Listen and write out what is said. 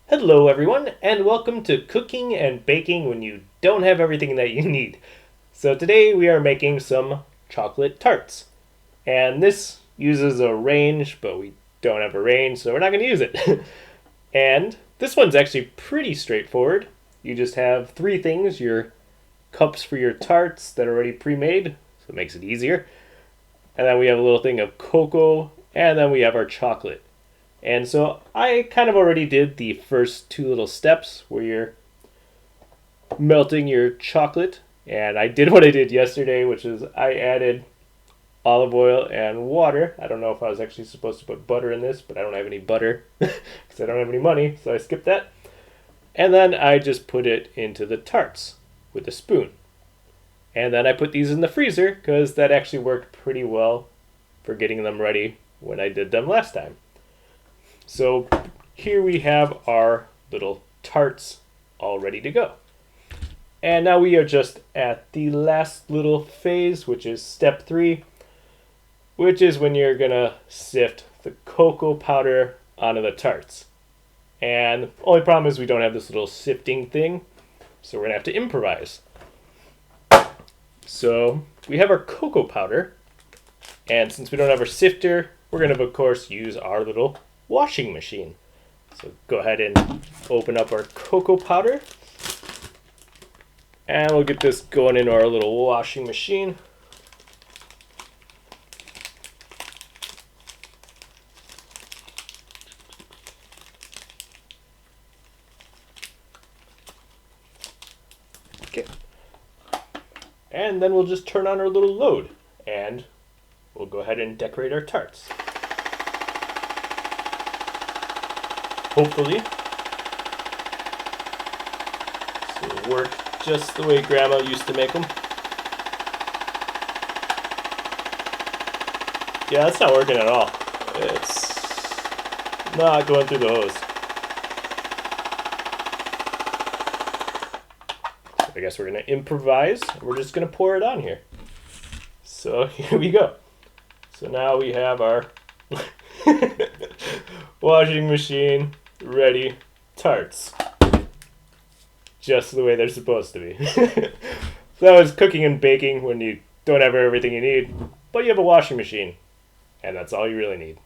Hello, everyone, and welcome to Cooking and Baking When You Don't Have Everything That You Need. So, today we are making some chocolate tarts. And this uses a range, but we don't have a range, so we're not going to use it. And this one's actually pretty straightforward. You just have three things: your cups for your tarts that are already pre made, so it makes it easier. And then we have a little thing of cocoa, and then we have our chocolate. And so I kind of already did the first two little steps where you're melting your chocolate. And I did what I did yesterday, which is I added olive oil and water. I don't know if I was actually supposed to put butter in this, but I don't have any butter because I don't have any money, so I skipped that. And then I just put it into the tarts with a spoon. And then I put these in the freezer because that actually worked pretty well for getting them ready when I did them last time. So here we have our little tarts all ready to go. And now we are just at the last little phase, which is step 3, which is when you're going to sift the cocoa powder onto the tarts. And the only problem is we don't have this little sifting thing, so we're going to have to improvise. So we have our cocoa powder, and since we don't have our sifter, we're going to, of course, use our little washing machine. So go ahead and open up our cocoa powder, and we'll get this going into our little washing machine. Okay. And then we'll just turn on our little load, and we'll go ahead and decorate our tarts. Hopefully, this will work just the way Grandma used to make them. Yeah, that's not working at all. It's not going through the hose. So I guess we're going to improvise. We're just going to pour it on here. So here we go. So now we have our washing machine ready tarts. Just the way they're supposed to be. So that was cooking and baking when you don't have everything you need, but you have a washing machine. And that's all you really need.